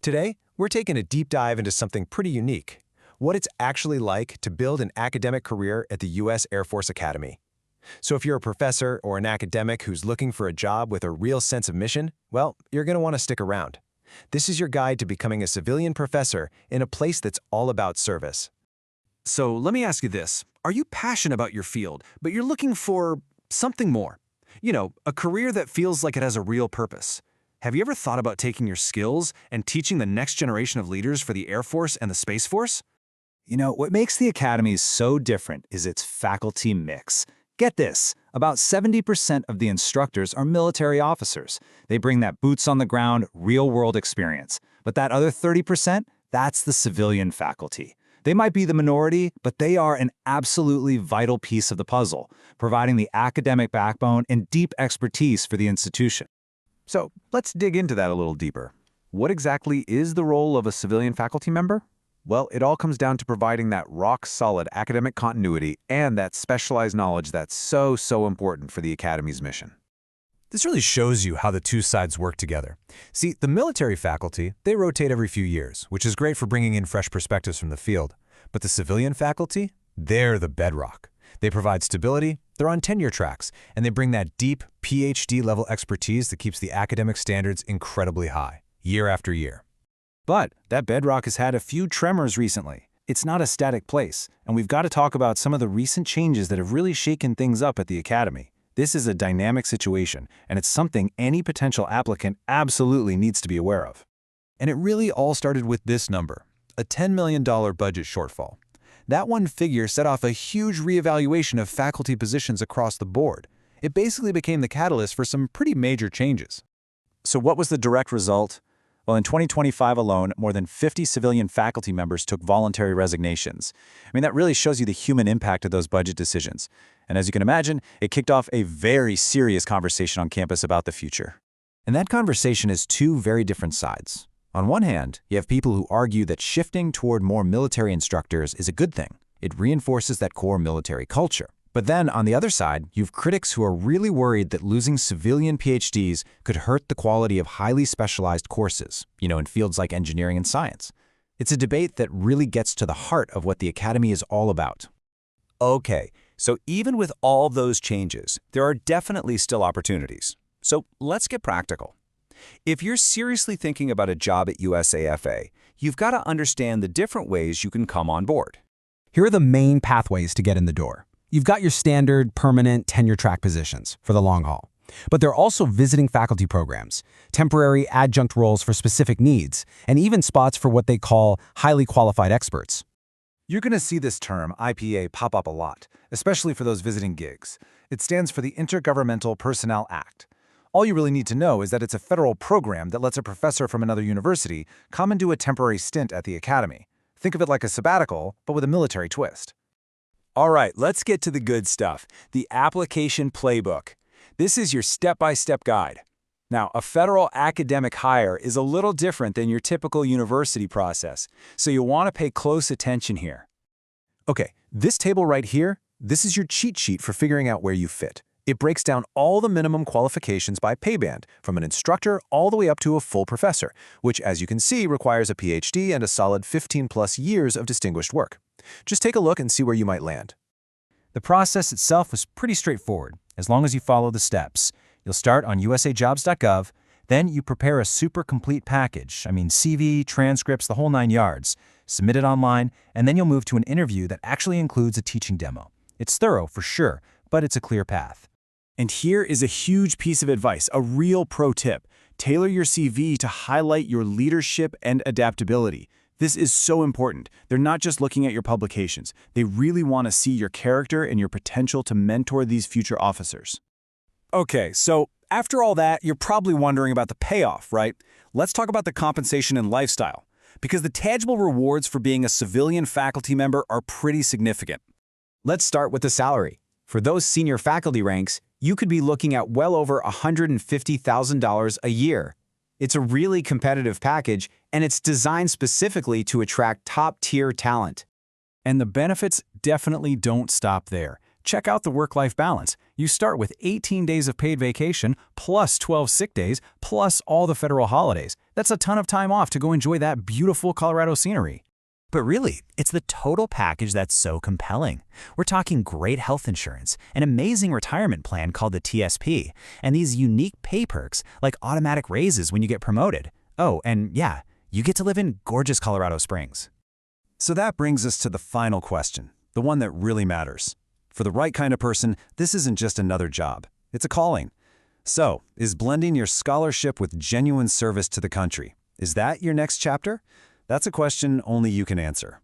Today, we're taking a deep dive into something pretty unique, what it's actually like to build an academic career at the U.S. Air Force Academy. So if you're a professor or an academic who's looking for a job with a real sense of mission, well, you're going to want to stick around. This is your guide to becoming a civilian professor in a place that's all about service. So let me ask you this. Are you passionate about your field, but you're looking for something more? You know, a career that feels like it has a real purpose. Have you ever thought about taking your skills and teaching the next generation of leaders for the Air Force and the Space Force? You know, what makes the Academy so different is its faculty mix. Get this, about 70% of the instructors are military officers. They bring that boots-on-the-ground, real-world experience. But that other 30%, that's the civilian faculty. They might be the minority, but they are an absolutely vital piece of the puzzle, providing the academic backbone and deep expertise for the institution. So let's dig into that a little deeper. What exactly is the role of a civilian faculty member? Well, it all comes down to providing that rock-solid academic continuity and that specialized knowledge that's so important for the Academy's mission. This really shows you how the two sides work together. See, the military faculty, they rotate every few years, which is great for bringing in fresh perspectives from the field. But the civilian faculty, they're the bedrock. They provide stability, they're on tenure tracks, and they bring that deep PhD-level expertise that keeps the academic standards incredibly high, year after year. But that bedrock has had a few tremors recently. It's not a static place, and we've got to talk about some of the recent changes that have really shaken things up at the Academy. This is a dynamic situation, and it's something any potential applicant absolutely needs to be aware of. And it really all started with this number, a $10 million budget shortfall. That one figure set off a huge reevaluation of faculty positions across the board. It basically became the catalyst for some pretty major changes. So what was the direct result? Well, in 2025 alone, more than 50 civilian faculty members took voluntary resignations. I mean, that really shows you the human impact of those budget decisions. And as you can imagine, it kicked off a very serious conversation on campus about the future. And that conversation is two very different sides. On one hand, you have people who argue that shifting toward more military instructors is a good thing. It reinforces that core military culture. But then, on the other side, you have critics who are really worried that losing civilian PhDs could hurt the quality of highly specialized courses, in fields like engineering and science. It's a debate that really gets to the heart of what the Academy is all about. Okay, so even with all those changes, there are definitely still opportunities. So let's get practical. If you're seriously thinking about a job at USAFA, you've got to understand the different ways you can come on board. Here are the main pathways to get in the door. You've got your standard, permanent, tenure-track positions for the long haul. But there are also visiting faculty programs, temporary adjunct roles for specific needs, and even spots for what they call highly qualified experts. You're going to see this term, IPA, pop up a lot, especially for those visiting gigs. It stands for the Intergovernmental Personnel Act. All you really need to know is that it's a federal program that lets a professor from another university come and do a temporary stint at the Academy. Think of it like a sabbatical, but with a military twist. All right, let's get to the good stuff, the application playbook. This is your step-by-step guide. Now, a federal academic hire is a little different than your typical university process, so you'll want to pay close attention here. Okay, this table right here, this is your cheat sheet for figuring out where you fit. It breaks down all the minimum qualifications by pay band, from an instructor all the way up to a full professor, which, as you can see, requires a PhD and a solid 15+ years of distinguished work. Just take a look and see where you might land. The process itself was pretty straightforward, as long as you follow the steps. You'll start on USAJOBS.gov, then you prepare a super complete package, CV, transcripts, the whole 9 yards, submit it online, and then you'll move to an interview that actually includes a teaching demo. It's thorough for sure, but it's a clear path. And here is a huge piece of advice, a real pro tip. Tailor your CV to highlight your leadership and adaptability. This is so important. They're not just looking at your publications. They really want to see your character and your potential to mentor these future officers. Okay, so after all that, you're probably wondering about the payoff, right? Let's talk about the compensation and lifestyle, because the tangible rewards for being a civilian faculty member are pretty significant. Let's start with the salary. For those senior faculty ranks, you could be looking at well over $150,000 a year. It's a really competitive package, and it's designed specifically to attract top-tier talent. And the benefits definitely don't stop there. Check out the work-life balance. You start with 18 days of paid vacation, plus 12 sick days, plus all the federal holidays. That's a ton of time off to go enjoy that beautiful Colorado scenery. But really, it's the total package that's so compelling. We're talking great health insurance, an amazing retirement plan called the TSP, and these unique pay perks like automatic raises when you get promoted. Oh, and yeah, you get to live in gorgeous Colorado Springs. So that brings us to the final question, the one that really matters. For the right kind of person, this isn't just another job. It's a calling. So, is blending your scholarship with genuine service to the country? Is that your next chapter? That's a question only you can answer.